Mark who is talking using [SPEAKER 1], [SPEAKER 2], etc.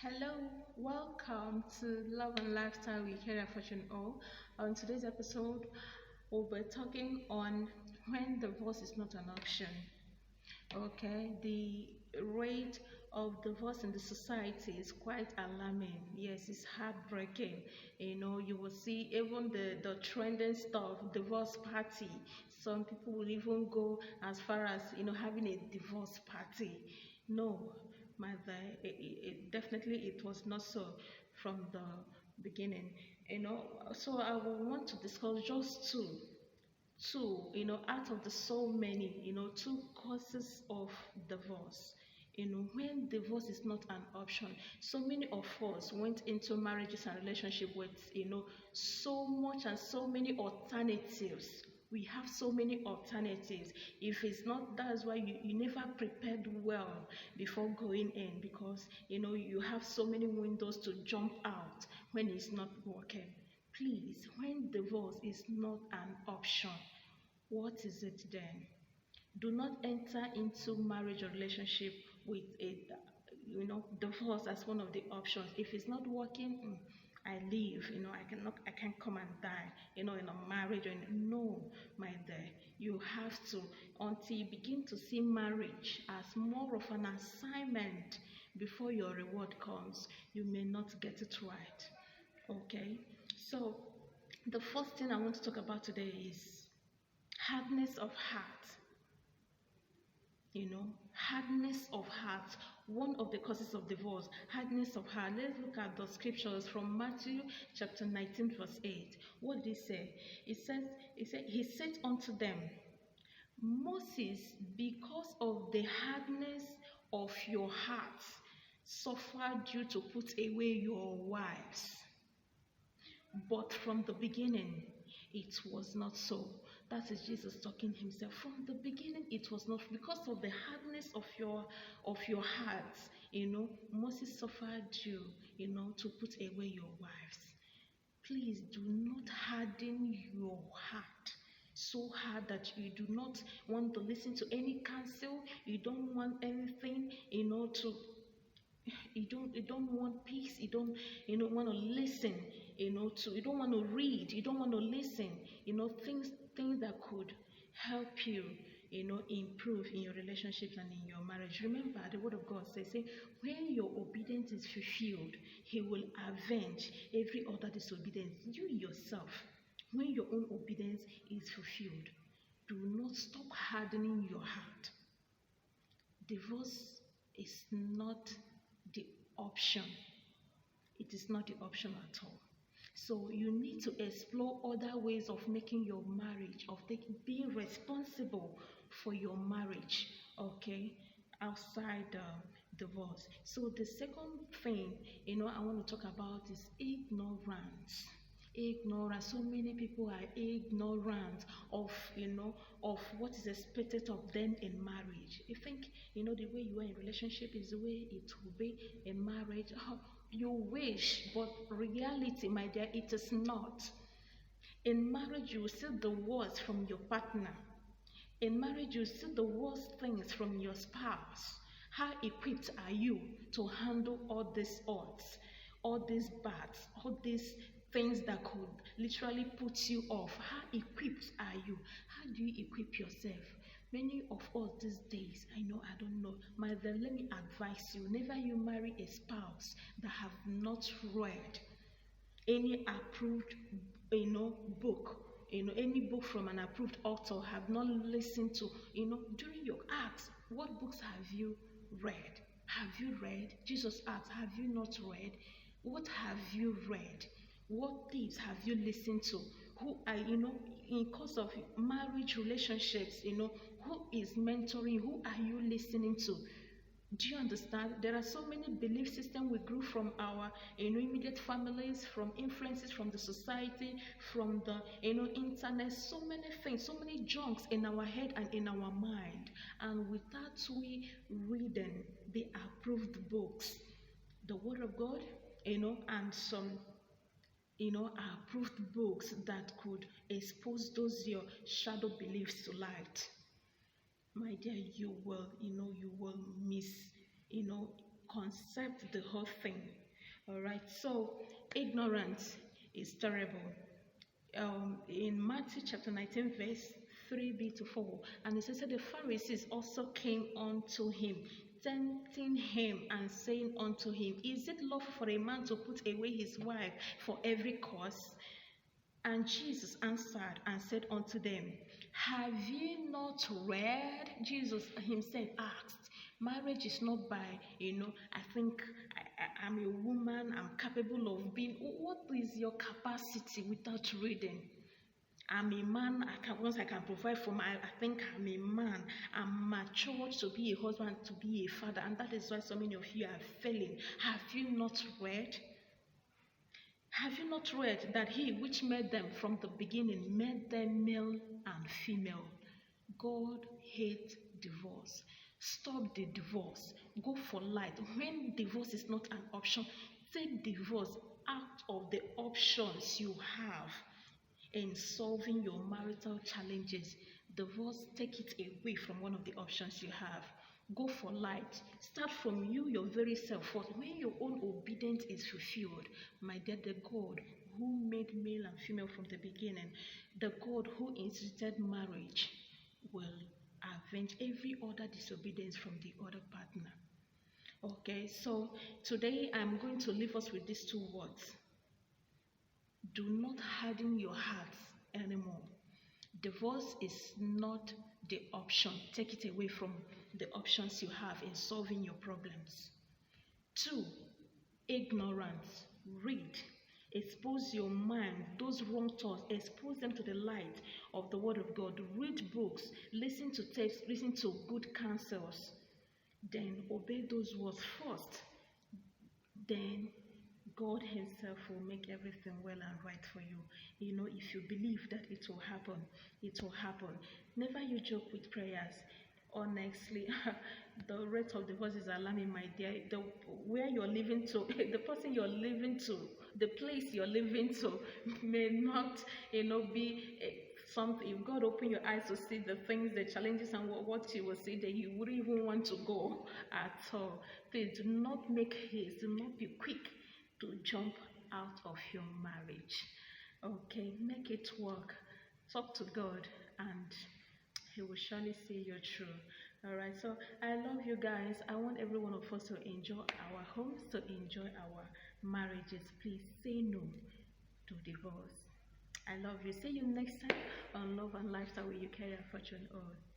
[SPEAKER 1] Hello, welcome to Love and Lifestyle with Kara Fortune O. On today's episode, we'll be talking on when divorce is not an option. Okay, the rate of divorce in the society is quite alarming. Yes, it's heartbreaking. You will see even the trending stuff, divorce party. Some people will even go as far as having a divorce party. No, mother, definitely it was not so from the beginning. So I will want to discuss just two, out of the so many, two causes of divorce. When divorce is not an option, so many of us went into marriages and relationship with, so much and so many alternatives. We have so many alternatives. If it's not, that's why you never prepared well before going in, because you have so many windows to jump out when it's not working. Please, when divorce is not an option, what is it then? Do not enter into marriage or relationship with a divorce as one of the options. If it's not working, I leave. I can't come and die. In a marriage, no, my dear. You have to, until you begin to see marriage as more of an assignment before your reward comes, you may not get it right. Okay, so the first thing I want to talk about today is hardness of heart. Hardness of heart. One of the causes of divorce, hardness of heart. Let's look at the scriptures from Matthew chapter 19, verse 8. What did he say? He said unto them, Moses, because of the hardness of your hearts, suffered you to put away your wives. But from the beginning, it was not so. That is Jesus talking himself. From the beginning, it was not, because of the hardness of your hearts. Moses suffered you, to put away your wives. Please do not harden your heart so hard that you do not want to listen to any counsel. You don't want anything, you don't want peace. You don't want to listen. You don't want to read. You don't want to listen. Things that could help you, improve in your relationships and in your marriage. Remember, the word of God says, when your obedience is fulfilled, He will avenge every other disobedience. You yourself, when your own obedience is fulfilled, do not stop hardening your heart. Divorce is not the option. It is not the option at all. So you need to explore other ways of making your marriage, of being responsible for your marriage, okay, outside divorce. So the second thing, I want to talk about is ignorance. Ignorance. So many people are ignorant of what is expected of them in marriage. You think the way you are in relationship is the way it will be in marriage. You wish, but reality, my dear, it is not. In marriage, you will see the worst from your partner. In marriage, you see the worst things from your spouse. How equipped are you to handle all these odds, all these bads, all these things that could literally put you off? How equipped are you? How do you equip yourself? Many of us these days, I don't know. Mother, let me advise you, never you marry a spouse that have not read any approved, book, any book from an approved author, have not listened to, during your acts, what books have you read? Have you read? Jesus asked, have you not read? What have you read? What tips have you listened to? Who are, in course of marriage relationships, who is mentoring? Who are you listening to? Do you understand? There are so many belief systems we grew from our immediate families, from influences from the society, from the internet, so many things, so many junks in our head and in our mind. And without we reading the approved books, the Word of God, and some approved books that could expose those your shadow beliefs to light, my dear, you will miss concept the whole thing. All right, so ignorance is terrible. In Matthew chapter 19, verse 3b to 4, and it says that the Pharisees also came unto him, tempting him and saying unto him, Is it lawful for a man to put away his wife for every cause? And Jesus answered and said unto them, Have ye not read? Jesus himself asked. Marriage is not by, I think I'm a woman, I'm capable of being. What is your capacity without reading? I'm a man, once I can provide for I think I'm a man. I'm matured to be a husband, to be a father, and that is why so many of you are failing. Have you not read? Have you not read that he which made them from the beginning made them male and female? God hates divorce. Stop the divorce. Go for light. When divorce is not an option, take divorce out of the options you have in solving your marital challenges. Divorce, take it away from one of the options you have. Go for light. Start from you, your very self first. When your own obedience is fulfilled, my dear, the God who made male and female from the beginning, the God who instituted marriage, will avenge every other disobedience from the other partner. Okay, so today I'm going to leave us with these two words. Do not harden your hearts anymore. Divorce is not the option. Take it away from the options you have in solving your problems. 2, ignorance. Read. Expose your mind, those wrong thoughts, expose them to the light of the Word of God. Read books, listen to tapes, listen to good counsels. Then obey those words first. Then God himself will make everything well and right for you. If you believe that it will happen, it will happen. Never you joke with prayers. Honestly, the rate of divorce is alarming, my dear. Where you're living to, the person you're living to, the place you're living to may not, be something. If God open your eyes to see the things, the challenges, and what you will see, that you wouldn't even want to go at all. Please do not make haste. Do not be quick to jump out of your marriage. Okay, make it work. Talk to God, and he will surely see you through. All right, so I love you guys. I want every one of us to enjoy our homes, to enjoy our marriages. Please say no to divorce. I love you. See you next time on Love and Lifestyle with UK Fortune All.